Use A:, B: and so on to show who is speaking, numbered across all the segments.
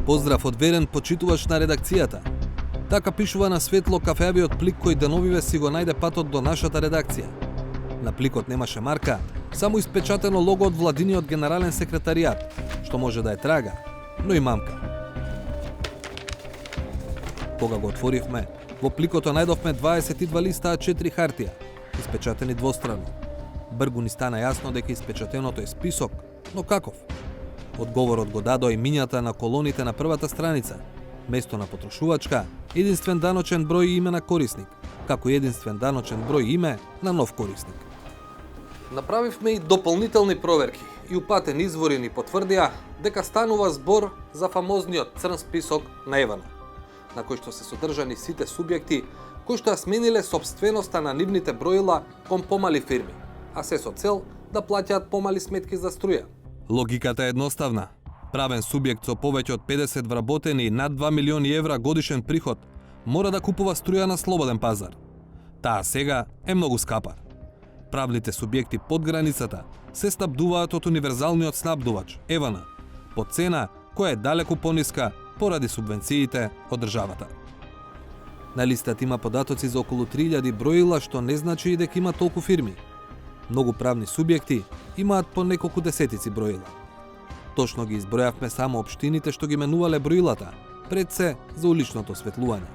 A: Поздрав од верен почитувач на редакцијата. Така пишува на светло кафеавиот плик кој деновиве си го најде патот до нашата редакција. На пликот немаше марка, само испечатено лого од владиниот генерален секретаријат, што може да е трага, но и мамка. Кога го отворивме, во пликото најдовме 22 листа А4 хартија, испечатени двострано. Бргу ни стана јасно дека испечатеното е список, но каков? Одговорот го дадоа имињата на колоните на првата страница, место на потрошувачка, единствен даночен број и име на корисник, како и единствен даночен број и име на нов корисник. Направивме и дополнителни проверки и упатени извори ни потврдија дека станува збор за фамозниот црн список на Евана, на кој што се содржани сите субјекти кои што ја смениле сопственоста на нивните броила кон помали фирми, а се со цел да плаќаат помали сметки за струја. Логиката е едноставна. Правен субјект со повеќе од 50 вработени и над 2 милиони евра годишен приход мора да купува струја на слободен пазар. Таа сега е многу скапа. Правните субјекти под границата се снабдуваат од универзалниот снабдувач, Евана, по цена која е далеку пониска поради субвенциите од државата. На листата има податоци за околу 3000 броила, што не значи и дека има толку фирми. Многу правни субјекти имаат по неколку десетици броила. Точно ги избројавме само општините што ги менувале броилата, пред се за уличното осветлување.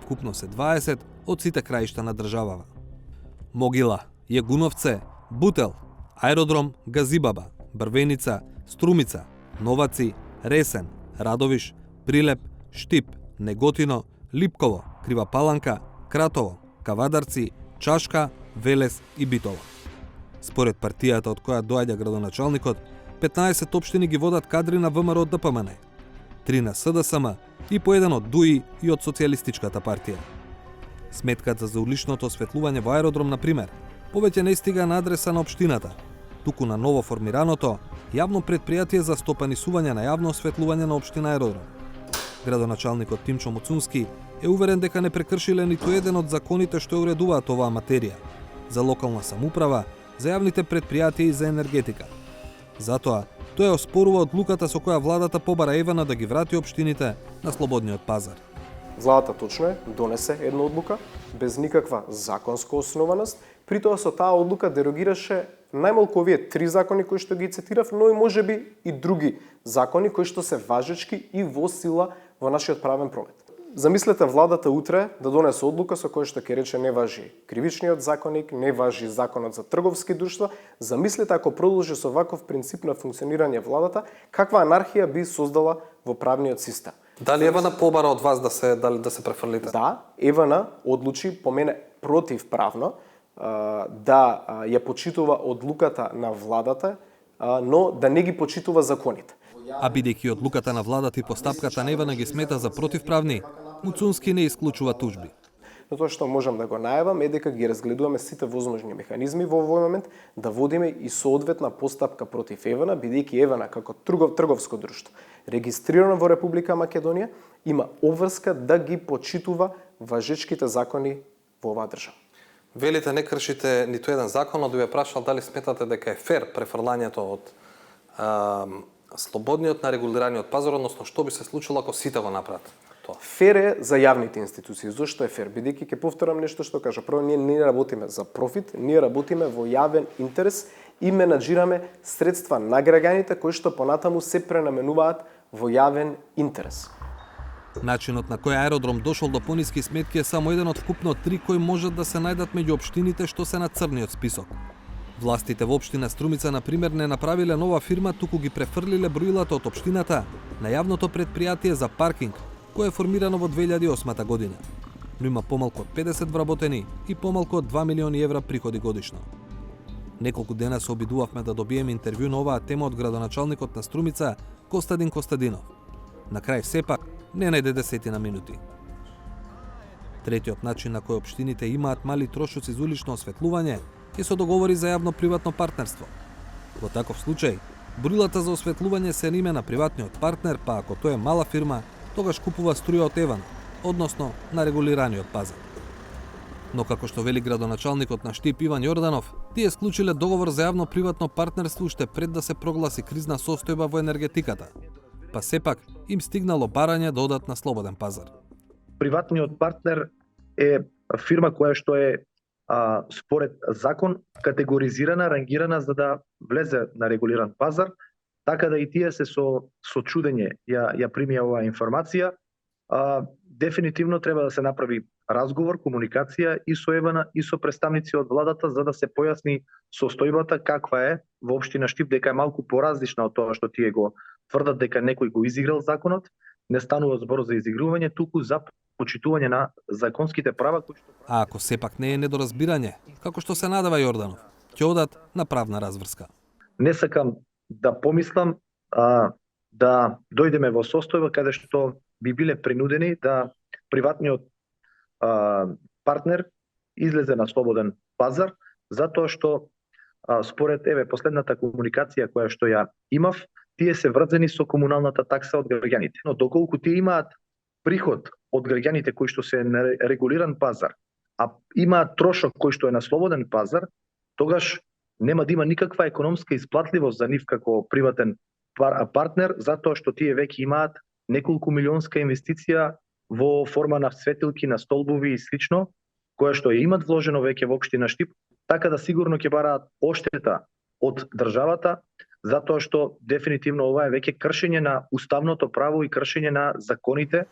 A: Вкупно се 20 од сите краишта на државава. Могила, Јегуновце, Бутел, Аеродром, Газибаба, Брвеница, Струмица, Новаци, Ресен, Радовиш, Прилеп, Штип, Неготино, Липково, Крива Паланка, Кратово, Кавадарци, Чашка, Велес и Битола. Според партијата од која доаѓа градоначалникот, 15 општини ги водат кадри на ВМРО од ДПМН, 3 на СДСМ и по еден од ДУИ и од Социјалистичката партија. Сметката за уличното осветлување во Аеродром, например, повеќе не стига на адреса на општината, туку на ново формираното јавно предпријатие за стопанисување на јавно осветлување на општина Аеродром. Градоначалникот Тимчо Муцунски е уверен дека не прекршиле ниту еден од законите што уредуваат оваа материја за локална самоуправа, за јавните предпријатија и за енергетика. Затоа, тој оспорува одлуката со која владата побара Евана да ги врати општините на слободниот пазар.
B: Владата точно е донесе една одлука без никаква законска основаност, притоа со таа одлука дерогираше најмалку овие 3 закони кои што ги цитирав, но и можеби и други закони кои што се важечки и во сила во нашиот правен пролет. Замислете владата утре да донесе одлука со која што ќе рече не важи кривичниот законник, не важи законот за трговски друштва. Замислете ако продолжи со ваков принцип на функционирање владата, каква анархија би создала во правниот систем.
A: Дали Евана побара од вас да се префрлите?
B: Да, Евана одлучи по мене противправно да ја почитува одлуката на владата, но да не ги почитува законите.
A: А бидејќи одлуката на владата и постапката на Евана ги смета за противправни, Муцунски не исклучува тужби.
B: Но тоа што можам да го најавам е дека ги разгледуваме сите возможни механизми во овој момент да водиме и соодветна постапка против Евана, бидејќи Евана како трговско друштво регистрирано во Република Македонија има обврска да ги почитува важечките закони во оваа држава.
A: Велите не кршите ниту еден закон, но да ве прашал дали сметате дека е фер префрлањето од слободниот на регулираниот пазар, односно што би се случило ако сите го направат тоа?
B: Фер е за јавните институции. Зошто е фер? Бидејќи ќе повторам нешто што кажа. Прво, ние не работиме за профит, ние работиме во јавен интерес и менаџираме средства на граѓаните кои што понатаму се пренаменуваат во јавен интерес.
A: Начинот на кој Аеродром дошол до пониски сметки е само еден од вкупно 3 кои можат да се најдат меѓу општините што се на црниот список. Властите во општина Струмица, например, не направиле нова фирма, туку ги префрлиле броилата од општината на јавното предпријатие за паркинг, кое е формирано во 2008 година. Но има помалку од 50 вработени и помалку од 2 милиони евра приходи годишно. Неколку дена се обидувавме да добиеме интервју на оваа тема од градоначалникот на Струмица, Костадин Костадинов. На крај сепак не најде 10 минути. Третиот начин на кој општините имаат мали трошоци за улично осветлување е со договори за јавно-приватно партнерство. Во таков случај, броилата за осветлување се на име на приватниот партнер, па ако тој е мала фирма, тогаш купува струја од Евана, односно на регулираниот пазар. Но како што вели градоначалникот на Штип Иван Јорданов, тие склучиле договор за јавно-приватно партнерство уште пред да се прогласи кризна состојба во енергетиката. па сепак им стигнало барање да одат на слободен пазар.
C: Приватниот партнер е фирма која што е според закон категоризирана, рангирана за да влезе на регулиран пазар, така да и тие се со чудење ја примија оваа информација. Дефинитивно треба да се направи разговор, комуникација и со ЕВН и со представници од владата за да се појасни состојбата каква е во општина Штип, дека е малку поразлична од тоа што тие го тврдат дека некој го изиграл законот. Не станува збор за изигрување, туку за почитување на законските права кои што...
A: А ако сепак не е недоразбирање, како што се надава Јорданов, ќе одат на правна разврска.
C: Не сакам да помислам да дојдеме во состојба каде што би биле принудени да приватниот партнер излезе на слободен пазар, затоа што според последната комуникација која што ја имав, тие се врзани со комуналната такса од граѓаните. Но доколку тие имаат приход од граѓаните кои што се на регулиран пазар, а имаат трошок кој што е на слободен пазар, тогаш нема да има никаква економска исплатливост за нив како приватен партнер, затоа што тие веќе имаат неколку милионска инвестиција во форма на светилки, на столбови и слично, која што ја имат вложено веќе во општина Штип, така да сигурно ќе бараат оштета од државата, затоа што дефинитивно ова е веќе кршење на уставното право и кршење на законите.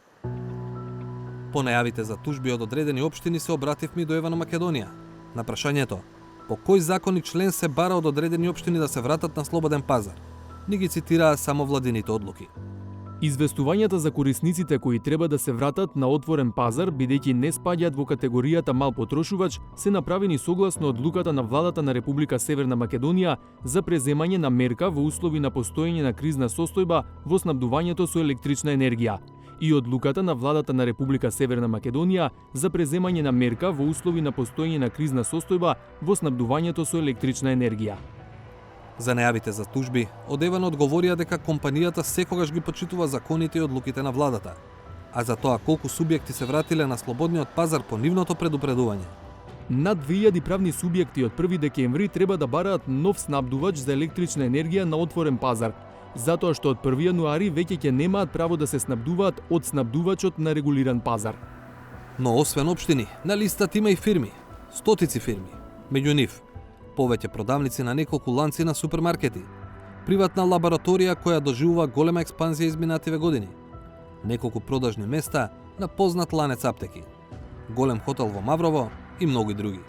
A: По најавите за тужби од одредени општини се обративме до ЕВН Македонија. На прашањето, по кој закон и член се бара од одредени општини да се вратат на слободен пазар, ни ги цитираа само владините одлуки.
D: Известувањата за корисниците кои треба да се вратат на отворен пазар, бидејќи не спаѓаат во категоријата мал потрошувач, се направени согласно одлуката на владата на Република Северна Македонија за преземање на мерка во услови на постоење на кризна состојба во снабдувањето со електрична енергија и одлуката на владата на Република Северна Македонија за преземање на мерка во услови на постоење на кризна состојба во снабдувањето со електрична енергија.
A: За најавите за тужби, од ЕВН одговорија дека компанијата секогаш ги почитува законите и одлуките на владата, а за тоа колку субјекти се вратиле на слободниот пазар по нивното предупредување.
D: Над 2000 правни субјекти од 1 декември треба да бараат нов снабдувач за електрична енергија на отворен пазар, затоа што од 1 јануари веќе ќе немаат право да се снабдуваат од снабдувачот на регулиран пазар.
A: Но освен општини, на листата има и фирми, стотици фирми. Меѓу нив, повеќе продавници на неколку ланци на супермаркети, приватна лабораторија која доживува голема експанзија изминативе години, неколку продажни места на познат ланец аптеки, голем хотел во Маврово и многу други.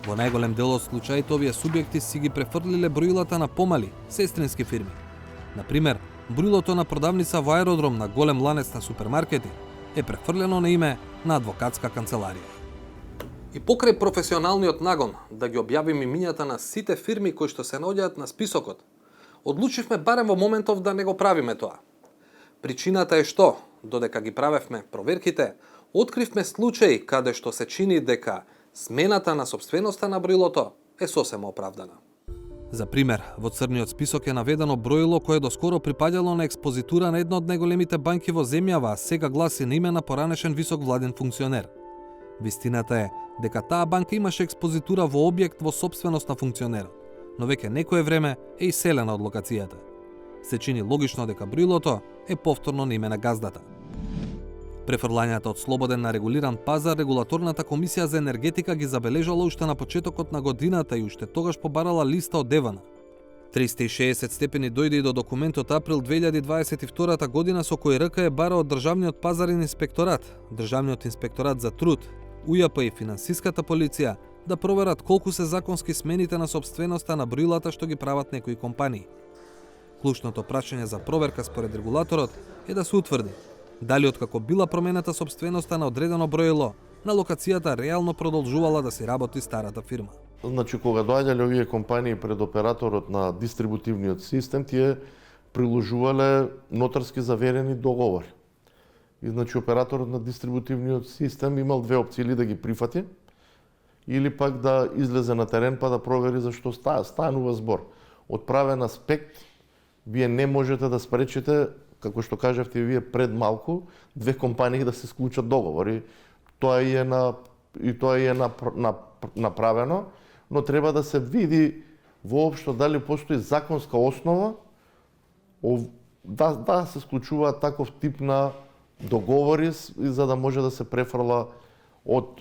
A: Во најголем дел од случаите овие субјекти си ги префрлиле броилата на помали, сестрински фирми. Например, броилото на продавница во аеродром на голем ланец на супермаркети е префрлено на име на адвокатска канцеларија. И покрај професионалниот нагон да ги објавиме имињата на сите фирми кои што се наоѓаат на списокот, одлучивме барем во моментов да не го правиме тоа. Причината е што, додека ги правевме проверките, откривме случаи каде што се чини дека смената на сопственоста на броилото е сосема оправдана. За пример, во црниот список е наведено броило кое доскоро припаѓало на експозитура на една од најголемите банки во земјава, а сега гласи на име на поранешен висок владен функционер. Вистината е дека таа банка имаше експозитура во објект во сопственост на функционерот, но веќе некое време е иселена од локацијата. Се чини логично дека броилото е повторно на име на газдата. Префрлањата од слободен на регулиран пазар, Регулаторната комисија за енергетика ги забележала уште на почетокот на годината и уште тогаш побарала листа од ЕВН. 360 степени дојде и до документот април 2022 година со кој РК е бара од Државниот пазарен инспекторат, Државниот инспекторат за труд, УЈП и финансиската полиција да проверат колку се законски смените на собственоста на броилата што ги прават некои компании. Клучното прашање за проверка според регулаторот е да се утврди дали откако била променета собственоста на одредено броило, на локацијата реално продолжувала да си работи старата фирма.
E: Значи, кога доаѓале овие компании пред операторот на дистрибутивниот систем, тие приложувале нотарски заверени договори. И значи операторот на дистрибутивниот систем имал две опции: или да ги прифати, или пак да излезе на терен па да провери зашто станува збор. Од правен аспект, вие не можете да спречите, како што кажавте вие пред малку, две компании да се склучат договори. Тоа е направено, но треба да се види воопшто дали постои законска основа да се склучуваат таков тип на договори и за да може да се префрла од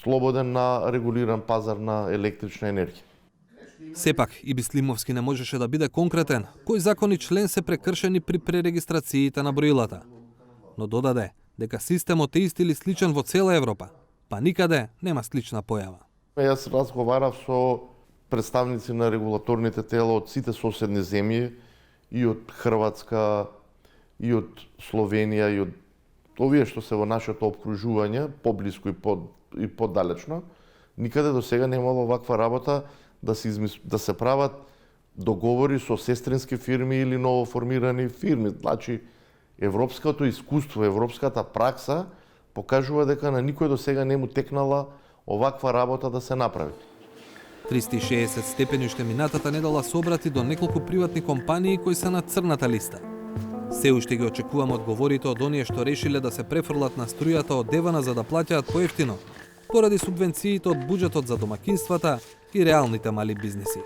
E: слободен на регулиран пазар на електрична енергија.
A: Сепак, и Бислимовски не можеше да биде конкретен кои закони член се прекршени при пререгистрациите на броилата. Но додаде дека системот е ист или сличен во цела Европа, па никаде нема слична појава.
E: Јас разговарав со представници на регулаторните тела од сите соседни земји, и од Хрватска, и од Словенија, и од овие што се во нашето опкружување, поблиску и подалечно. Никаде до сега немало ваква работа да се прават договори со сестрински фирми или новоформирани фирми. Значи, европското искуство, европската пракса покажува дека на никој до сега не му текнала оваква работа да се направи.
A: 360 степени уште минатата недела се обрати до неколку приватни компании кои се на црната листа. Се уште ги очекуваме одговорите од оние што решиле да се префрлат на струјата од Девана за да плаќаат поевтино, поради субвенциите од буџетот за домакинствата и реалните мали бизнеси.